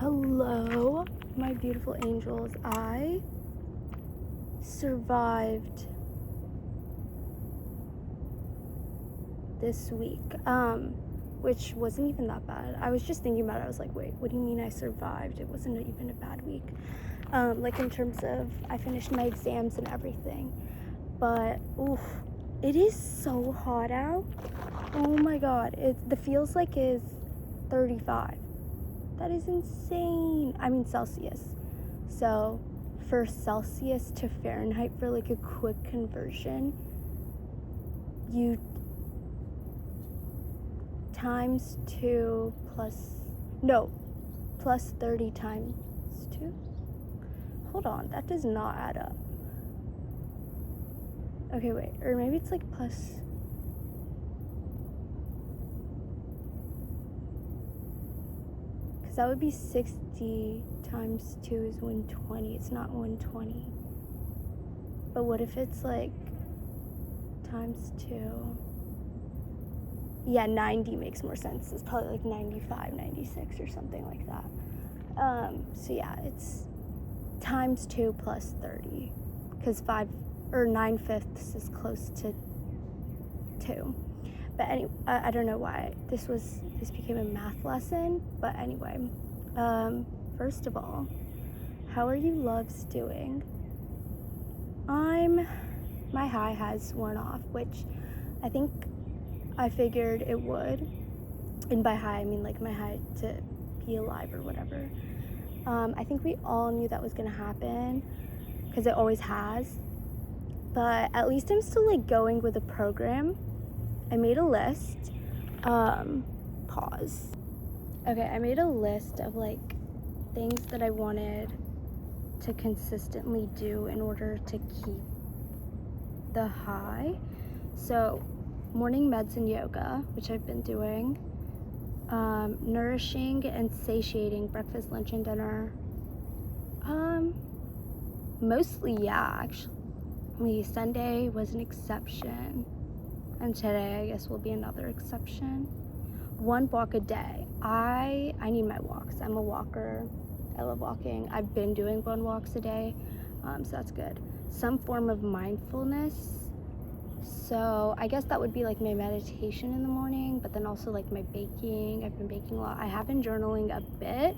Hello, my beautiful angels. I survived this week, which wasn't even that bad. I was just thinking about it. I was like, wait, what do you mean I survived? It wasn't even a bad week. Like in terms of I finished my exams and everything. But, oof, it is so hot out. Oh my god, the feels like is 35. That is insane. I mean Celsius. So for Celsius to Fahrenheit, for like a quick conversion, you times 2 plus 30 times 2. Hold on, that does not add up. Okay, wait, or maybe it's like plus. That would be 60 times 2 is 120. It's not 120. But what if it's like times 2? Yeah, 90 makes more sense. It's probably like 95, 96 or something like that. So yeah, it's times 2 plus 30. Because 9/5 is close to 2. But anyway, I don't know why this became a math lesson, but anyway, first of all, how are you loves doing? My high has worn off, which I think I figured it would, and by high I mean like my high to be alive or whatever. I think we all knew that was gonna happen, because it always has, but at least I'm still like going with a program. I made a list, pause. Okay, I made a list of like things that I wanted to consistently do in order to keep the high. So, morning meds and yoga, which I've been doing, nourishing and satiating breakfast, lunch, and dinner. Mostly, yeah, actually. Sunday was an exception. And today, I guess, will be another exception. 1 walk a day. I need my walks. I'm a walker. I love walking. I've been doing 1 walks a day, so that's good. Some form of mindfulness. So I guess that would be like my meditation in the morning, but then also like my baking. I've been baking a lot. I have been journaling a bit,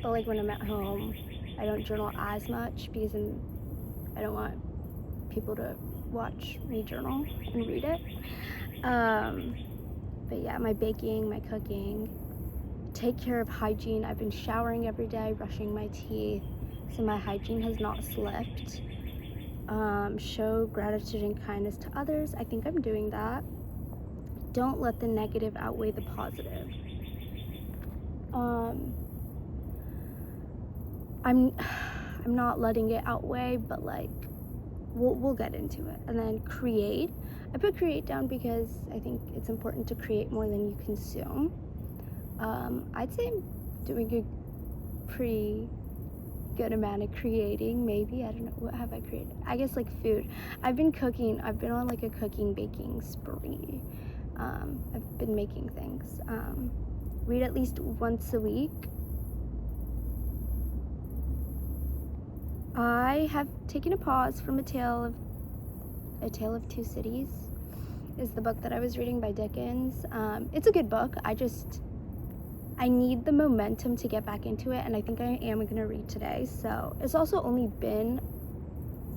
but like when I'm at home, I don't journal as much because I don't want people to watch me journal and read it. But yeah, my baking, my cooking, take care of hygiene. I've been showering every day, brushing my teeth, so my hygiene has not slipped. Show gratitude and kindness to others. I think I'm doing that. Don't let the negative outweigh the positive. I'm not letting it outweigh, but like we'll get into it. And then create. I put create down because I think it's important to create more than you consume. I'd say I'm doing a pretty good amount of creating, maybe. I don't know, what have I created? I guess like food. I've been on like a cooking baking spree. I've been making things. Read at least once a week. I have taken a pause from A Tale of Two Cities is the book that I was reading by Dickens. It's a good book. I need the momentum to get back into it, and I think I am going to read today. So it's also only been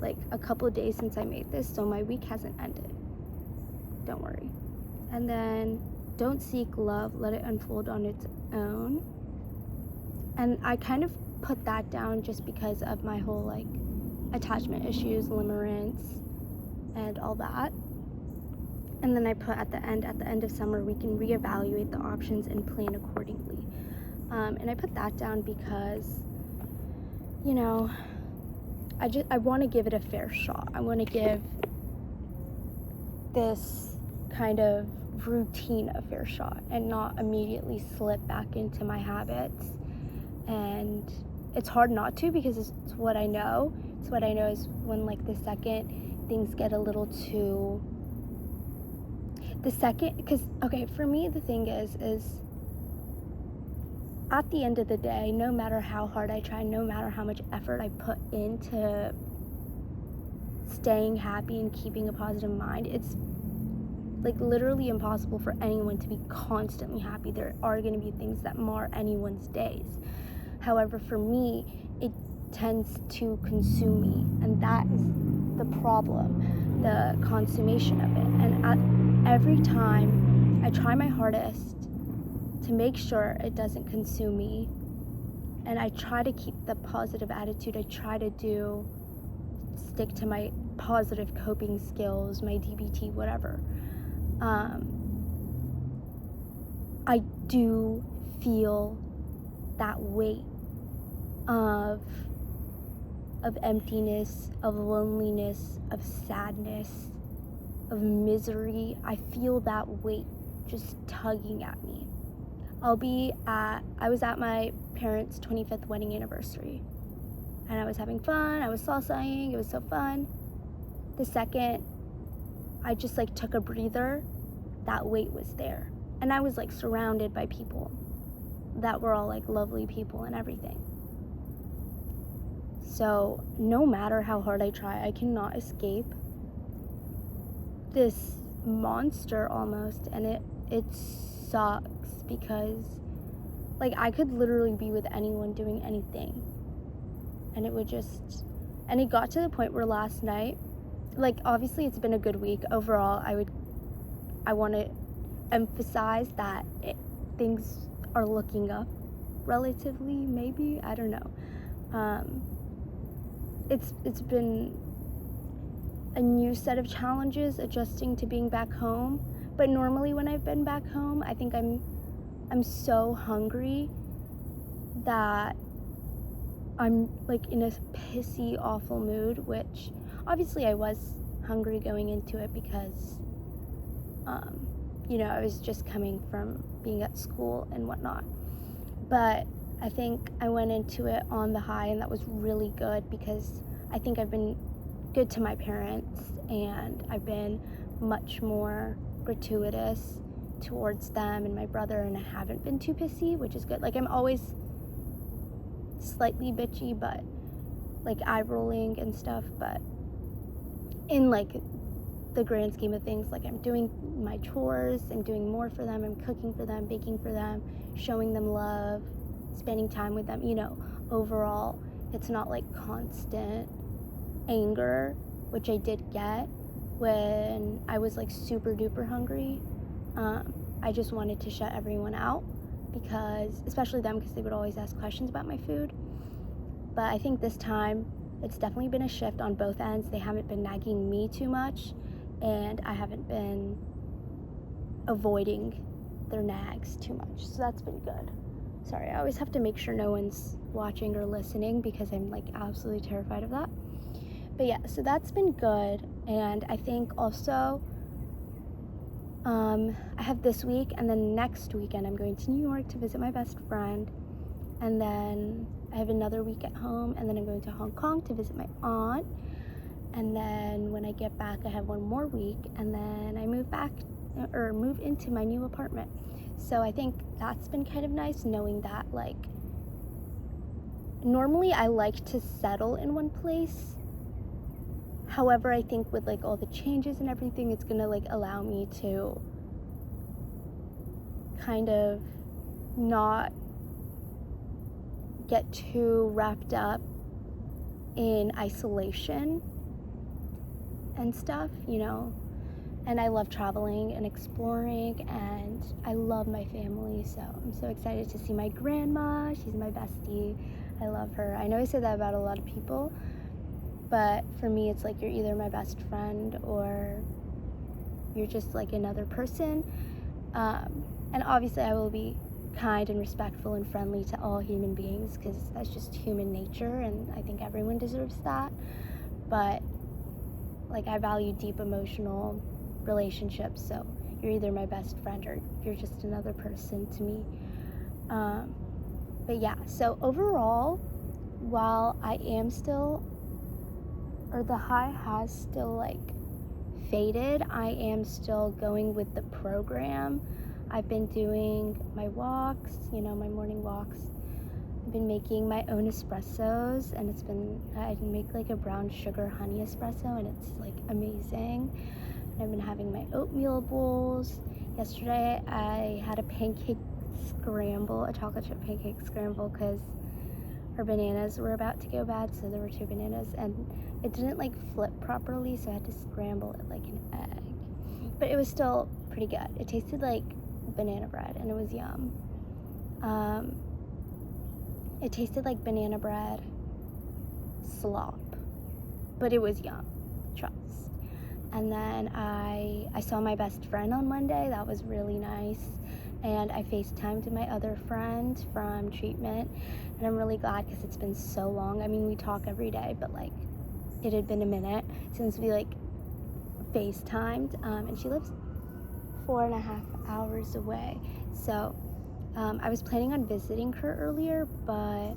like a couple of days since I made this, so my week hasn't ended. Don't worry. And then don't seek love, let it unfold on its own. And I kind of put that down just because of my whole like attachment issues, limerence, and all that. And then I put at the end of summer, we can reevaluate the options and plan accordingly. And I put that down because, you know, I want to give it a fair shot. I want to give this kind of routine a fair shot and not immediately slip back into my habits. And it's hard not to, because it's what I know. It's what I know is when like the second things get a little too, because okay, for me the thing is at the end of the day, no matter how hard I try, no matter how much effort I put into staying happy and keeping a positive mind, it's like literally impossible for anyone to be constantly happy. There are going to be things that mar anyone's days. However, for me, it tends to consume me, and that is the problem, the consummation of it. And every time I try my hardest to make sure it doesn't consume me, and I try to keep the positive attitude. I try to stick to my positive coping skills, my DBT, whatever. I do feel that weight of emptiness, of loneliness, of sadness, of misery. I feel that weight just tugging at me. I was at my parents' 25th wedding anniversary, and I was having fun. I was salsaing. It was so fun. The second I just like took a breather, that weight was there. And I was like surrounded by people that were all like lovely people and everything. So no matter how hard I try, I cannot escape this monster almost, and it sucks because like I could literally be with anyone doing anything, and it got to the point where last night, like obviously it's been a good week overall. I want to emphasize that things are looking up relatively, maybe, I don't know. It's been a new set of challenges adjusting to being back home, but normally when I've been back home, I think I'm so hungry that I'm like in a pissy, awful mood, which obviously I was hungry going into it because I was just coming from being at school and whatnot. But I think I went into it on the high, and that was really good because I think I've been good to my parents, and I've been much more gratuitous towards them and my brother, and I haven't been too pissy, which is good. Like I'm always slightly bitchy, but like eye rolling and stuff, but in like the grand scheme of things, like I'm doing my chores, I'm doing more for them, I'm cooking for them, baking for them, showing them love, spending time with them. Overall it's not like constant anger, which I did get when I was like super duper hungry. I just wanted to shut everyone out, because especially them, because they would always ask questions about my food. But I think this time it's definitely been a shift on both ends. They haven't been nagging me too much, and I haven't been avoiding their nags too much, so that's been good. Sorry, I always have to make sure no one's watching or listening because I'm like absolutely terrified of that. But yeah, so that's been good. And I think also I have this week, and then next weekend I'm going to New York to visit my best friend, and then I have another week at home, and then I'm going to Hong Kong to visit my aunt, and then when I get back I have one more week, and then I move into my new apartment. So I think that's been kind of nice, knowing that like normally I like to settle in one place. However, I think with like all the changes and everything, it's gonna like allow me to kind of not get too wrapped up in isolation and stuff, and I love traveling and exploring, and I love my family, so I'm so excited to see my grandma. She's my bestie. I love her. I know I say that about a lot of people, but for me it's like you're either my best friend or you're just like another person. And obviously I will be kind and respectful and friendly to all human beings, because that's just human nature, and I think everyone deserves that. But like I value deep emotional relationships, so you're either my best friend or you're just another person to me. But yeah, so overall, while I am still, or the high has still like faded, I am still going with the program. I've been doing my walks, my morning walks. I've been making my own espressos, and I make like a brown sugar honey espresso, and it's like amazing. And I've been having my oatmeal bowls. Yesterday I had a chocolate chip pancake scramble, because our bananas were about to go bad, so there were 2 bananas, and it didn't like flip properly, so I had to scramble it like an egg. But it was still pretty good. It tasted like banana bread, and it was yum. It tasted like banana bread slop, but it was yum, trust. And then I saw my best friend on Monday. That was really nice. And I FaceTimed my other friend from treatment, and I'm really glad, because it's been so long. I mean, we talk every day, but like it had been a minute since we like FaceTimed, and she lives 4.5 hours away. So I was planning on visiting her earlier, but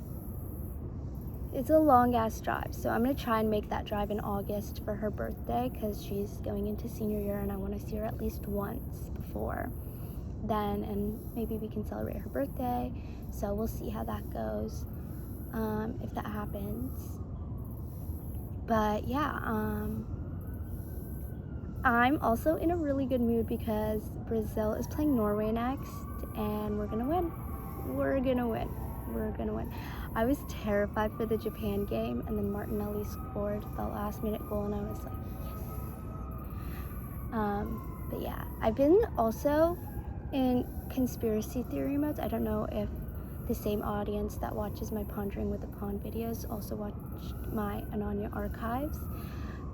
it's a long ass drive, so I'm gonna try and make that drive in August for her birthday, because she's going into senior year and I want to see her at least once before then, and maybe we can celebrate her birthday. So we'll see how that goes, if that happens. But yeah, I'm also in a really good mood because Brazil is playing Norway next, and we're gonna win. I was terrified for the Japan game, and then Martinelli scored the last minute goal, and I was like, yes. But yeah, I've been also in conspiracy theory modes. I don't know if the same audience that watches my Pondering with the Pond videos also watched my Ananya archives,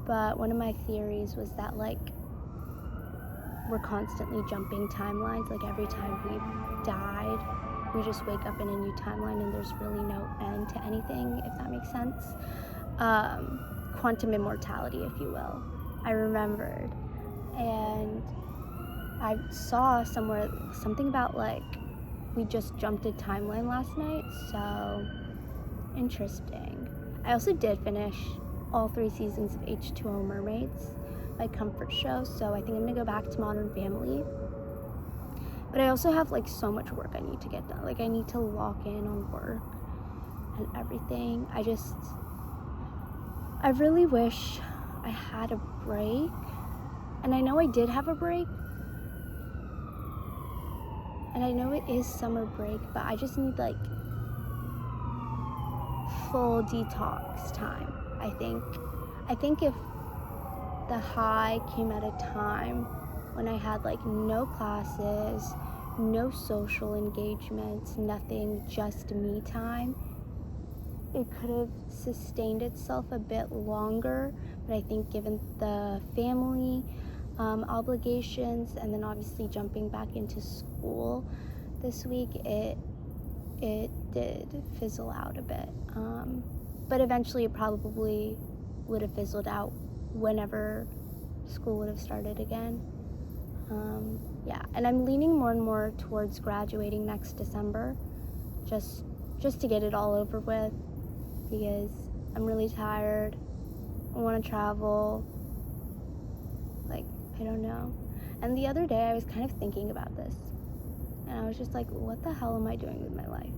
but one of my theories was that like we're constantly jumping timelines. Like every time we died, we just wake up in a new timeline, and there's really no end to anything, if that makes sense. Quantum immortality, if you will. I remembered, and I saw somewhere something about like we just jumped a timeline last night, so interesting. I also did finish all 3 seasons of H2O Mermaids, my comfort show, so I think I'm gonna go back to Modern Family. But I also have like so much work I need to get done. Like I need to lock in on work and everything. I really wish I had a break, and I know I did have a break, and I know it is summer break, but I just need like full detox time. I think if the high came at a time when I had like no classes, no social engagements, nothing, just me time, it could have sustained itself a bit longer. But I think given the family obligations, and then obviously jumping back into school this week, it did fizzle out a bit. But eventually it probably would have fizzled out whenever school would have started again. Yeah, and I'm leaning more and more towards graduating next December, just to get it all over with, because I'm really tired. I want to travel. Like, I don't know. And the other day I was kind of thinking about this, and I was just like, what the hell am I doing with my life?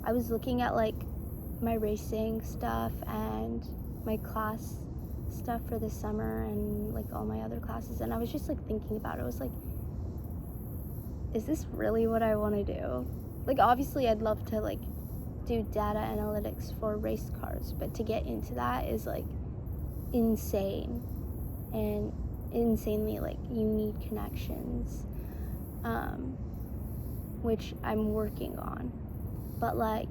I was looking at like my racing stuff and my class stuff for the summer, and like all my other classes, and I was just like thinking about it. I was like, is this really what I want to do? Like obviously I'd love to like do data analytics for race cars, but to get into that is like insane, and insanely like you need connections, which I'm working on. But like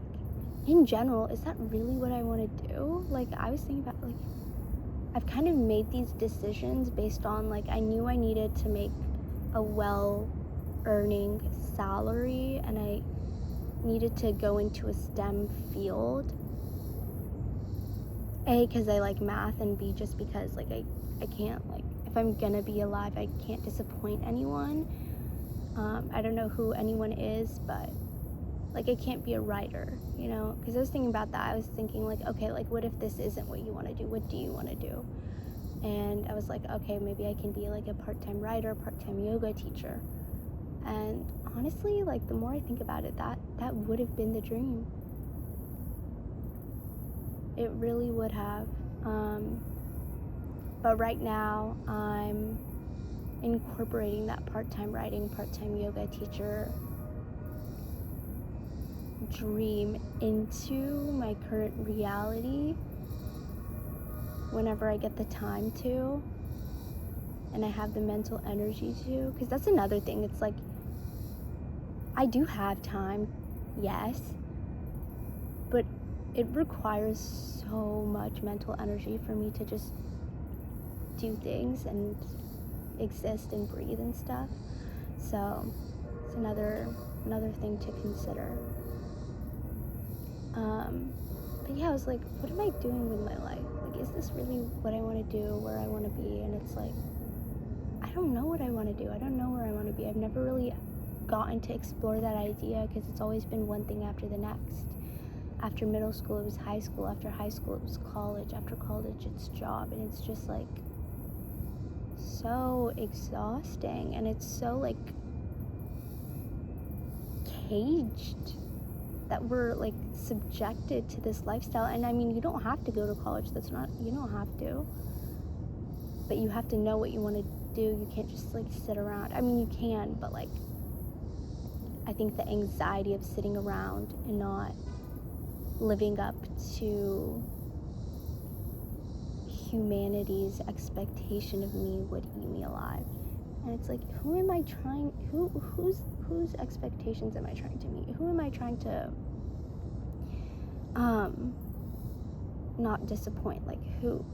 in general, is that really what I want to do? Like I was thinking about like I've kind of made these decisions based on like I knew I needed to make a well earning salary, and I needed to go into a STEM field, A, because I like math, and B, just because like I can't, like if I'm gonna be alive, I can't disappoint anyone. I don't know who anyone is, but like I can't be a writer, because I was thinking about that. I was thinking like, okay, like what if this isn't what you want to do? What do you want to do? And I was like, okay, maybe I can be like a part-time writer, part-time yoga teacher. And honestly, like, the more I think about it, that would have been the dream. It really would have. But right now, I'm incorporating that part-time writing, part-time yoga teacher dream into my current reality whenever I get the time to, and I have the mental energy to. Because that's another thing. It's like, I do have time, yes, but it requires so much mental energy for me to just do things and exist and breathe and stuff. So it's another thing to consider. But yeah, I was like, what am I doing with my life? Like, is this really what I want to do, where I want to be? And it's like, I don't know what I want to do. I don't know where I want to be. I've never really gotten to explore that idea, because it's always been one thing after the next. After middle school, it was high school. After high school, it was college. After college, it's job. And it's just like so exhausting. And it's so like caged that we're like subjected to this lifestyle. And I mean, you don't have to go to college. You don't have to. But you have to know what you want to do. You can't just like sit around. I mean, you can, but like, I think the anxiety of sitting around and not living up to humanity's expectation of me would eat me alive. And it's like, whose expectations am I trying to meet? Who am I trying to not disappoint? Like, who?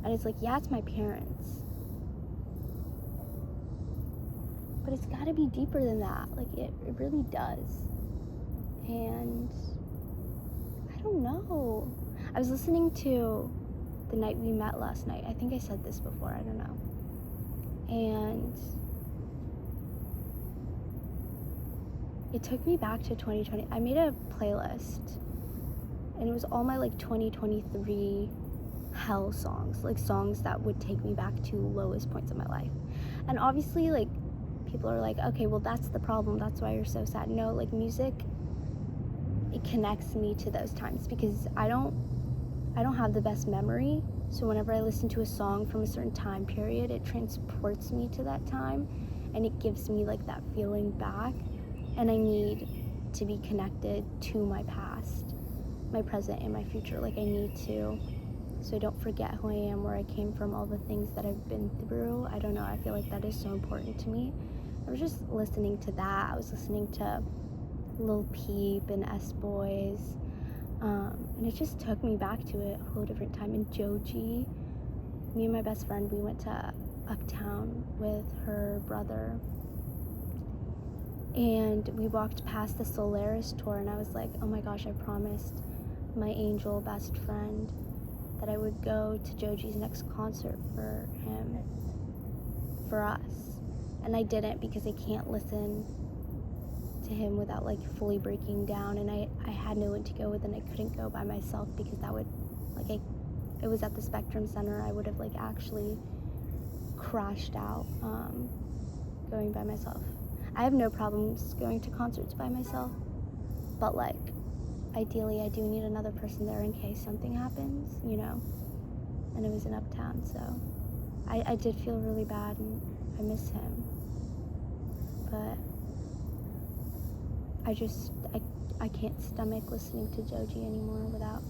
And it's like, yeah, it's my parents, but it's got to be deeper than that. Like, it really does. And I don't know. I was listening to The Night We Met last night. I think I said this before, I don't know. And it took me back to 2020. I made a playlist, and it was all my like 2023 hell songs, like songs that would take me back to lowest points of my life. And obviously, like, people are like, okay, well, that's the problem, that's why you're so sad. No, like, music, it connects me to those times, because I don't have the best memory. So whenever I listen to a song from a certain time period, it transports me to that time, and it gives me like that feeling back. And I need to be connected to my past, my present, and my future. Like, I need to, so I don't forget who I am, where I came from, all the things that I've been through. I don't know, I feel like that is so important to me. I was just listening to that. I was listening to Lil Peep and S-Boys, and it just took me back to a whole different time. And Joji, me and my best friend, we went to Uptown with her brother, and we walked past the Solaris tour, and I was like, oh my gosh, I promised my angel best friend that I would go to Joji's next concert for him, for us. And I didn't, because I can't listen to him without like fully breaking down. And I had no one to go with, and I couldn't go by myself, because that would, like, it was at the Spectrum Center. I would have like actually crashed out going by myself. I have no problems going to concerts by myself, but like, ideally I do need another person there in case something happens, you know. And it was in Uptown, so I did feel really bad, and I miss him. But I can't stomach listening to Joji anymore without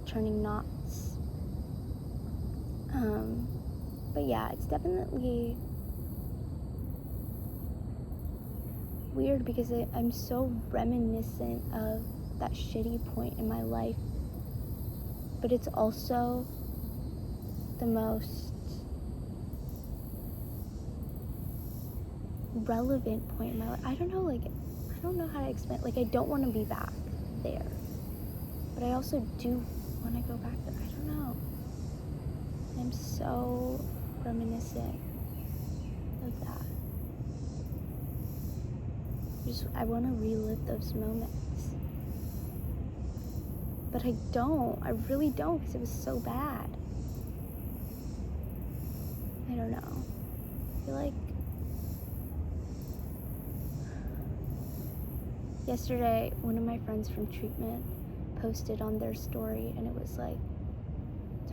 turning knots. But yeah, it's definitely weird, because I'm so reminiscent of that shitty point in my life, but it's also the most relevant point in my life. I don't know how to explain. Like, I don't want to be back there, but I also do want to go back there. I don't know. I'm so reminiscent of that. I want to relive those moments, but I really don't, because it was so bad. I don't know. I feel like Yesterday, one of my friends from treatment posted on their story, and it was like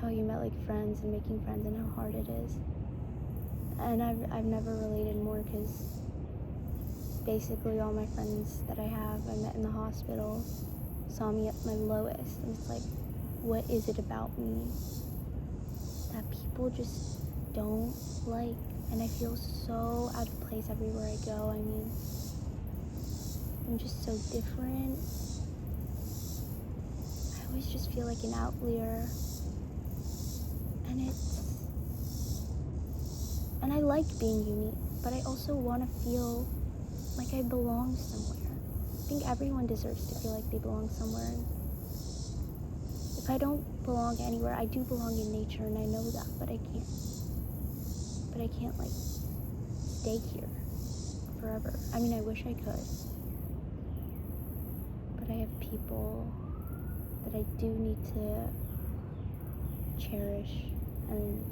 talking about like friends and making friends and how hard it is. And I've never related more, because basically all my friends that I met in the hospital, saw me at my lowest. And it's like, what is it about me that people just don't like? And I feel so out of place everywhere I go. I mean, I'm just so different. I always just feel like an outlier. And I like being unique, but I also want to feel like I belong somewhere. I think everyone deserves to feel like they belong somewhere. If I don't belong anywhere, I do belong in nature, and I know that, but I can't like stay here forever. I mean, I wish I could, but I have people that I do need to cherish and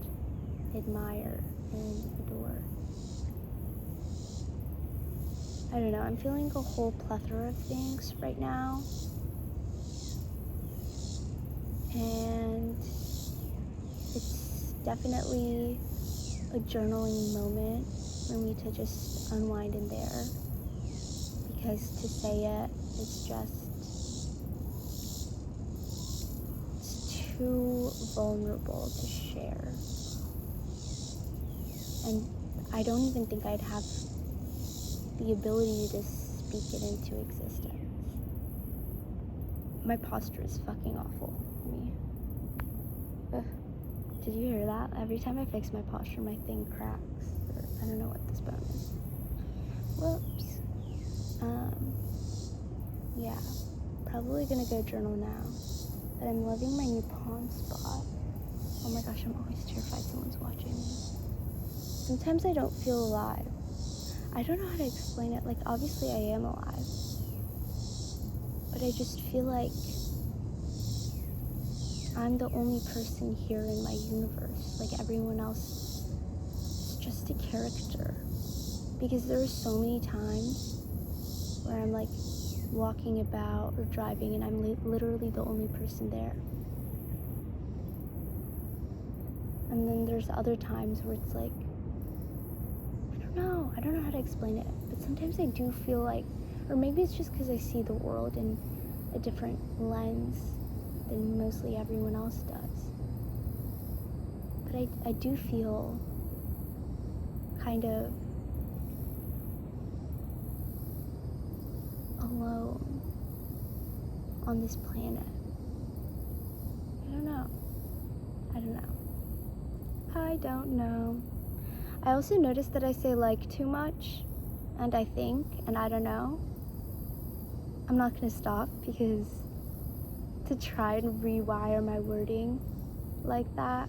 admire and adore. I don't know, I'm feeling a whole plethora of things right now, and it's definitely a journaling moment for me to just unwind in there, because to say it, it's too vulnerable to share. And I don't even think I'd have the ability to speak it into existence. My posture is fucking awful for me. Ugh. Did you hear that? Every time I fix my posture, my thing cracks. Or I don't know what this bone is. Whoops. Yeah. Probably gonna go journal now. But I'm loving my new pond spot. Oh my gosh, I'm always terrified someone's watching me. Sometimes I don't feel alive. I don't know how to explain it. Like, obviously I am alive, but I just feel like I'm the only person here in my universe. Like, everyone else is just a character. Because there are so many times where I'm like walking about or driving, and I'm literally the only person there. And then there's other times where it's like, I don't know how to explain it, but sometimes I do feel like, or maybe it's just because I see the world in a different lens than mostly everyone else does, but I do feel kind of alone on this planet. I don't know. I also noticed that I say like too much, and I think, and I don't know. I'm not gonna stop, because to try and rewire my wording like that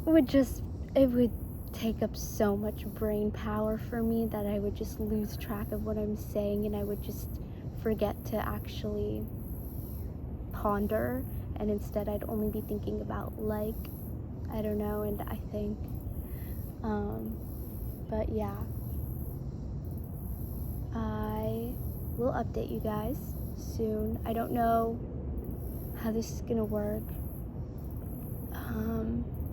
it would take up so much brain power for me that I would just lose track of what I'm saying, and I would just forget to actually ponder, and instead I'd only be thinking about like, I don't know, and I think, but yeah, I will update you guys soon. I don't know how this is gonna work,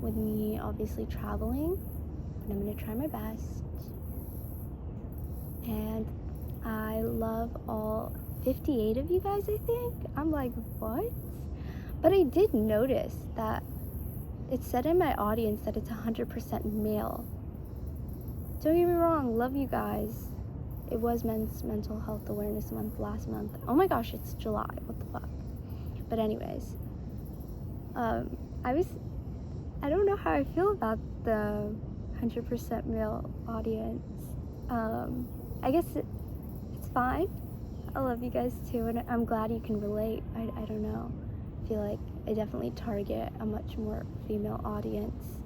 with me obviously traveling, but I'm gonna try my best. And I love all 58 of you guys, I think. I'm like, what? But I did notice that it said in my audience that it's 100% male. Don't get me wrong, love you guys. It was Men's Mental Health Awareness Month last month. Oh my gosh, it's July, what the fuck. But anyways, I don't know how I feel about the 100% male audience. I guess it's fine. I love you guys too, and I'm glad you can relate. I don't know. I feel like I definitely target a much more female audience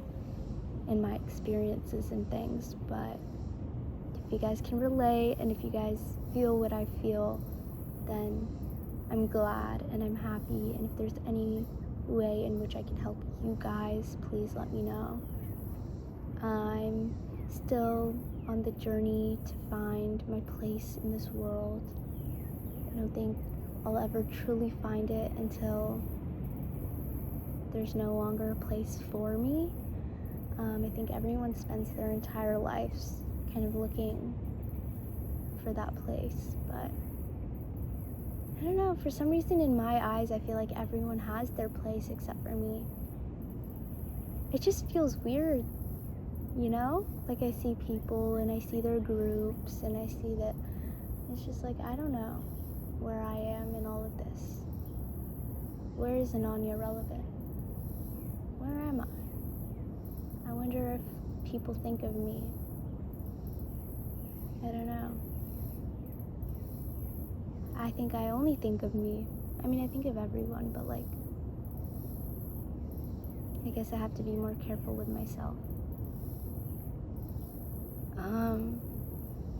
in my experiences and things, but if you guys can relate and if you guys feel what I feel, then I'm glad and I'm happy. And if there's any way in which I can help you guys, please let me know. I'm still on the journey to find my place in this world. I don't think I'll ever truly find it until there's no longer a place for me. I think everyone spends their entire lives kind of looking for that place, but I don't know, for some reason in my eyes I feel like everyone has their place except for me. It just feels weird, you know? Like I see people and I see their groups and I see that it's just like, I don't know where I am in all of this. Where is Ananya relevant? Where am I? I wonder if people think of me. I don't know. I think I only think of me. I mean, I think of everyone, but like, I guess I have to be more careful with myself.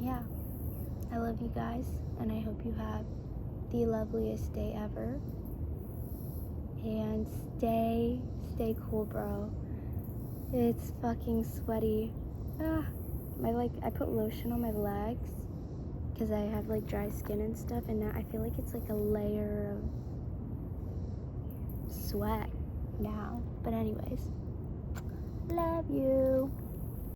Yeah. I love you guys, and I hope you have the loveliest day ever. And stay cool, bro. It's fucking sweaty. I put lotion on my legs because I have like dry skin and stuff, and now I feel like it's like a layer of sweat now. But anyways, love you.